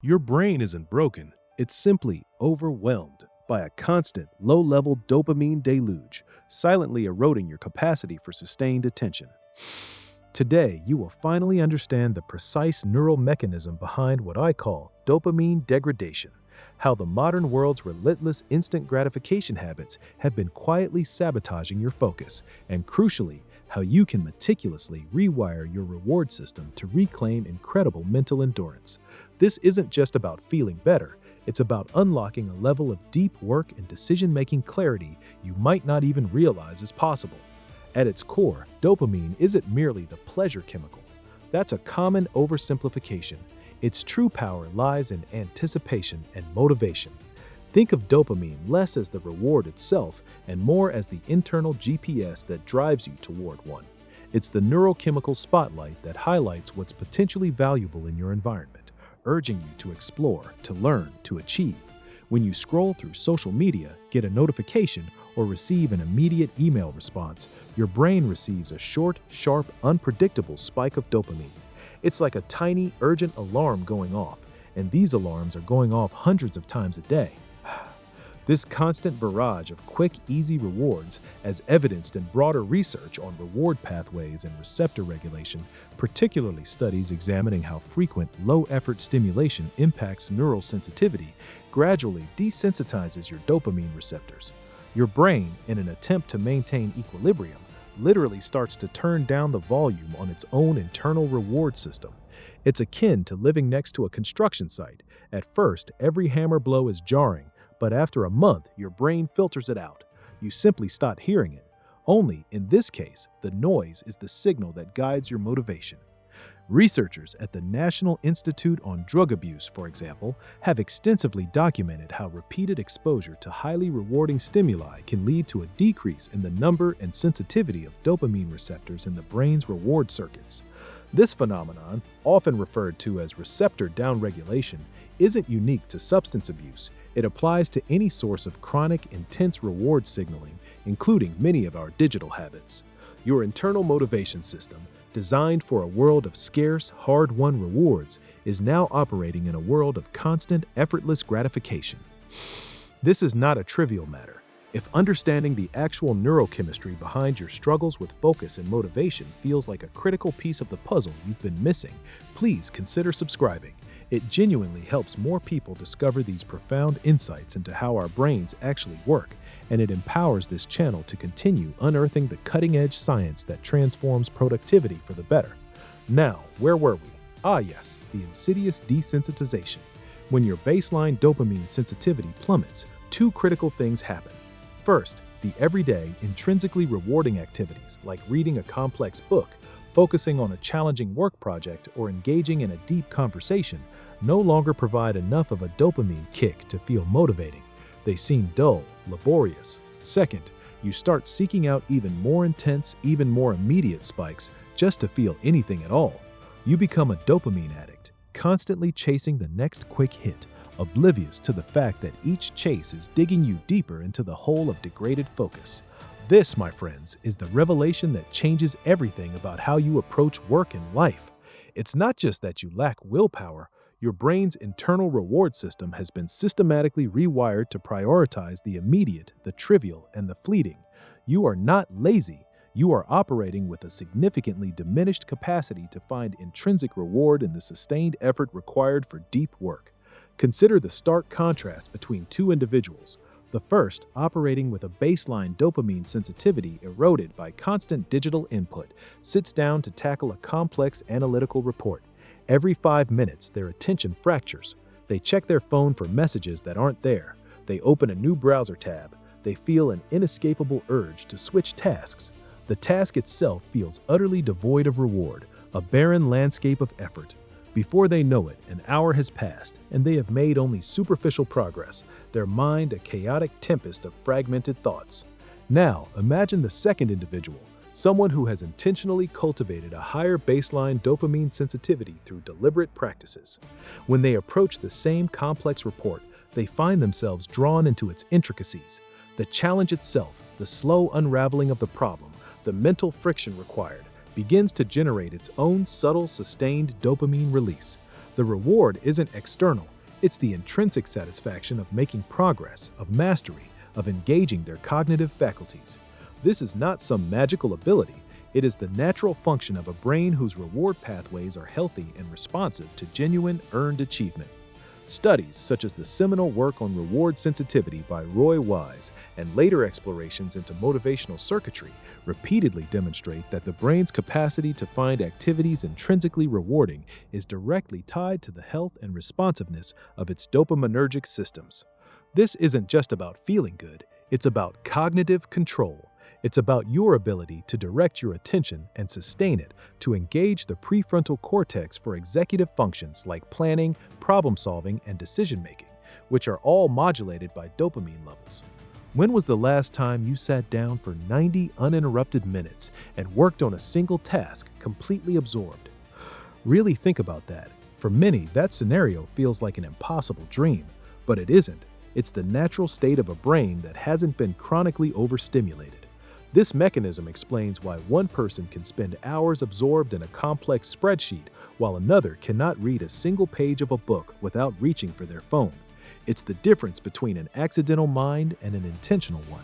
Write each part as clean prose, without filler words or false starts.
Your brain isn't broken, it's simply overwhelmed by a constant, low-level dopamine deluge, silently eroding your capacity for sustained attention. Today, you will finally understand the precise neural mechanism behind what I call dopamine degradation, how the modern world's relentless instant gratification habits have been quietly sabotaging your focus, and crucially, how you can meticulously rewire your reward system to reclaim incredible mental endurance. This isn't just about feeling better, it's about unlocking a level of deep work and decision-making clarity you might not even realize is possible. At its core, dopamine isn't merely the pleasure chemical. That's a common oversimplification. Its true power lies in anticipation and motivation. Think of dopamine less as the reward itself and more as the internal GPS that drives you toward one. It's the neurochemical spotlight that highlights what's potentially valuable in your environment, urging you to explore, to learn, to achieve. When you scroll through social media, get a notification, or receive an immediate email response, your brain receives a short, sharp, unpredictable spike of dopamine. It's like a tiny, urgent alarm going off, and these alarms are going off hundreds of times a day. This constant barrage of quick, easy rewards, as evidenced in broader research on reward pathways and receptor regulation, particularly studies examining how frequent, low-effort stimulation impacts neural sensitivity, gradually desensitizes your dopamine receptors. Your brain, in an attempt to maintain equilibrium, literally starts to turn down the volume on its own internal reward system. It's akin to living next to a construction site. At first, every hammer blow is jarring, but after a month, your brain filters it out. You simply stop hearing it. Only, in this case, the noise is the signal that guides your motivation. Researchers at the National Institute on Drug Abuse, for example, have extensively documented how repeated exposure to highly rewarding stimuli can lead to a decrease in the number and sensitivity of dopamine receptors in the brain's reward circuits. This phenomenon, often referred to as receptor downregulation, isn't unique to substance abuse. It applies to any source of chronic, intense reward signaling, including many of our digital habits. Your internal motivation system, designed for a world of scarce, hard-won rewards, is now operating in a world of constant, effortless gratification. This is not a trivial matter. If understanding the actual neurochemistry behind your struggles with focus and motivation feels like a critical piece of the puzzle you've been missing, please consider subscribing. It genuinely helps more people discover these profound insights into how our brains actually work, and it empowers this channel to continue unearthing the cutting-edge science that transforms productivity for the better. Now, where were we? Yes, the insidious desensitization. When your baseline dopamine sensitivity plummets, two critical things happen. First, the everyday, intrinsically rewarding activities like reading a complex book, focusing on a challenging work project, or engaging in a deep conversation no longer provide enough of a dopamine kick to feel motivating. They seem dull, laborious. Second, you start seeking out even more intense, even more immediate spikes just to feel anything at all. You become a dopamine addict, constantly chasing the next quick hit, oblivious to the fact that each chase is digging you deeper into the hole of degraded focus. This, my friends, is the revelation that changes everything about how you approach work and life. It's not just that you lack willpower. Your brain's internal reward system has been systematically rewired to prioritize the immediate, the trivial, and the fleeting. You are not lazy. You are operating with a significantly diminished capacity to find intrinsic reward in the sustained effort required for deep work. Consider the stark contrast between two individuals. The first, operating with a baseline dopamine sensitivity eroded by constant digital input, sits down to tackle a complex analytical report. Every 5 minutes, their attention fractures. They check their phone for messages that aren't there. They open a new browser tab. They feel an inescapable urge to switch tasks. The task itself feels utterly devoid of reward, a barren landscape of effort. Before they know it, an hour has passed, and they have made only superficial progress, their mind a chaotic tempest of fragmented thoughts. Now, imagine the second individual, someone who has intentionally cultivated a higher baseline dopamine sensitivity through deliberate practices. When they approach the same complex report, they find themselves drawn into its intricacies. The challenge itself, the slow unraveling of the problem, the mental friction required, begins to generate its own subtle, sustained dopamine release. The reward isn't external, it's the intrinsic satisfaction of making progress, of mastery, of engaging their cognitive faculties. This is not some magical ability, it is the natural function of a brain whose reward pathways are healthy and responsive to genuine, earned achievement. Studies such as the seminal work on reward sensitivity by Rewiring and later explorations into motivational circuitry repeatedly demonstrate that the brain's capacity to find activities intrinsically rewarding is directly tied to the health and responsiveness of its dopaminergic systems. This isn't just about feeling good, it's about cognitive control. It's about your ability to direct your attention and sustain it to engage the prefrontal cortex for executive functions like planning, problem-solving, and decision-making, which are all modulated by dopamine levels. When was the last time you sat down for 90 uninterrupted minutes and worked on a single task, completely absorbed? Really think about that. For many, that scenario feels like an impossible dream, but it isn't. It's the natural state of a brain that hasn't been chronically overstimulated. This mechanism explains why one person can spend hours absorbed in a complex spreadsheet while another cannot read a single page of a book without reaching for their phone. It's the difference between an accidental mind and an intentional one.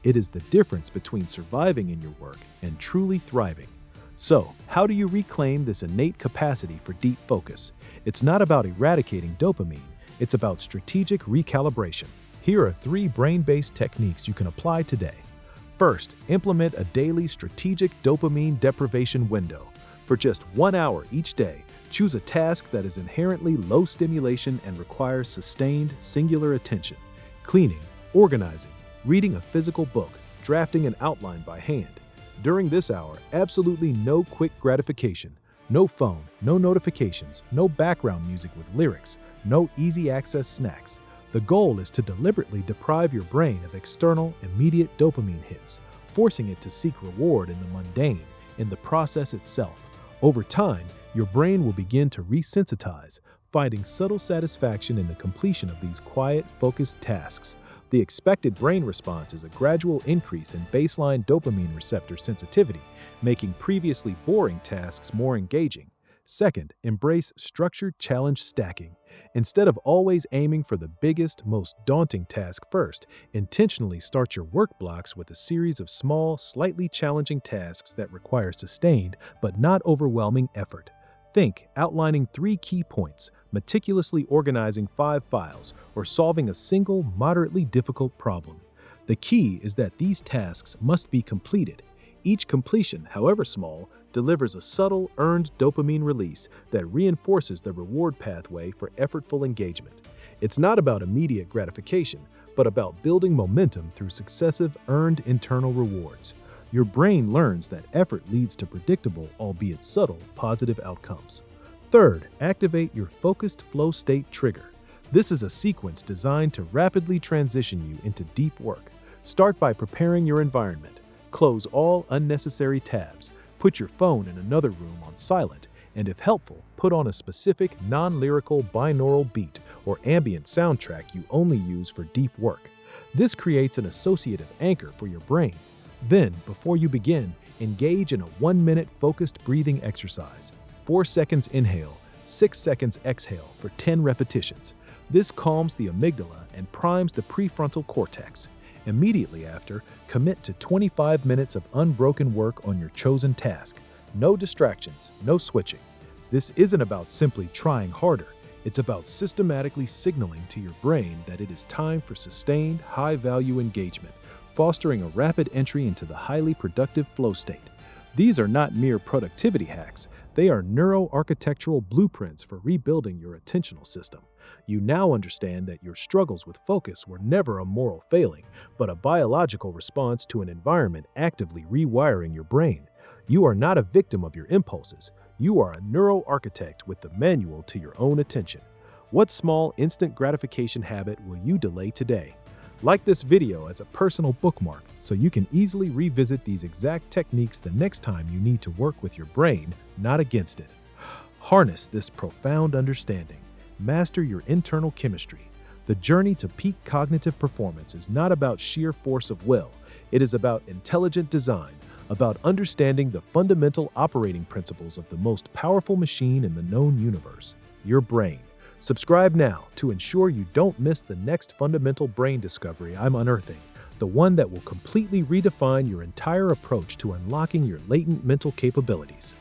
It is the difference between surviving in your work and truly thriving. So, how do you reclaim this innate capacity for deep focus? It's not about eradicating dopamine, it's about strategic recalibration. Here are 3 brain-based techniques you can apply today. First, implement a daily strategic dopamine deprivation window. For just 1 hour each day, choose a task that is inherently low stimulation and requires sustained, singular attention. Cleaning, organizing, reading a physical book, drafting an outline by hand. During this hour, absolutely no quick gratification. No phone, no notifications, no background music with lyrics, no easy access snacks. The goal is to deliberately deprive your brain of external, immediate dopamine hits, forcing it to seek reward in the mundane, in the process itself. Over time, your brain will begin to resensitize, finding subtle satisfaction in the completion of these quiet, focused tasks. The expected brain response is a gradual increase in baseline dopamine receptor sensitivity, making previously boring tasks more engaging. Second, embrace structured challenge stacking. Instead of always aiming for the biggest, most daunting task first, intentionally start your work blocks with a series of small, slightly challenging tasks that require sustained but not overwhelming effort. Think outlining 3 key points, meticulously organizing 5 files, or solving a single, moderately difficult problem. The key is that these tasks must be completed. Each completion, however small, delivers a subtle, earned dopamine release that reinforces the reward pathway for effortful engagement. It's not about immediate gratification, but about building momentum through successive, earned internal rewards. Your brain learns that effort leads to predictable, albeit subtle, positive outcomes. Third, activate your focused flow state trigger. This is a sequence designed to rapidly transition you into deep work. Start by preparing your environment. Close all unnecessary tabs. Put your phone in another room on silent, and if helpful, put on a specific non-lyrical binaural beat or ambient soundtrack you only use for deep work. This creates an associative anchor for your brain. Then, before you begin, engage in a 1-minute focused breathing exercise. 4 seconds inhale, 6 seconds exhale for 10 repetitions. This calms the amygdala and primes the prefrontal cortex. Immediately after, commit to 25 minutes of unbroken work on your chosen task. No distractions, no switching. This isn't about simply trying harder. It's about systematically signaling to your brain that it is time for sustained, high-value engagement, fostering a rapid entry into the highly productive flow state. These are not mere productivity hacks. They are neuroarchitectural blueprints for rebuilding your attentional system. You now understand that your struggles with focus were never a moral failing, but a biological response to an environment actively rewiring your brain. You are not a victim of your impulses. You are a neuroarchitect with the manual to your own attention. What small instant gratification habit will you delay today? Like this video as a personal bookmark so you can easily revisit these exact techniques the next time you need to work with your brain, not against it. Harness this profound understanding. Master your internal chemistry. The journey to peak cognitive performance is not about sheer force of will. It is about intelligent design, about understanding the fundamental operating principles of the most powerful machine in the known universe, your brain. Subscribe now to ensure you don't miss the next fundamental brain discovery I'm unearthing, the one that will completely redefine your entire approach to unlocking your latent mental capabilities.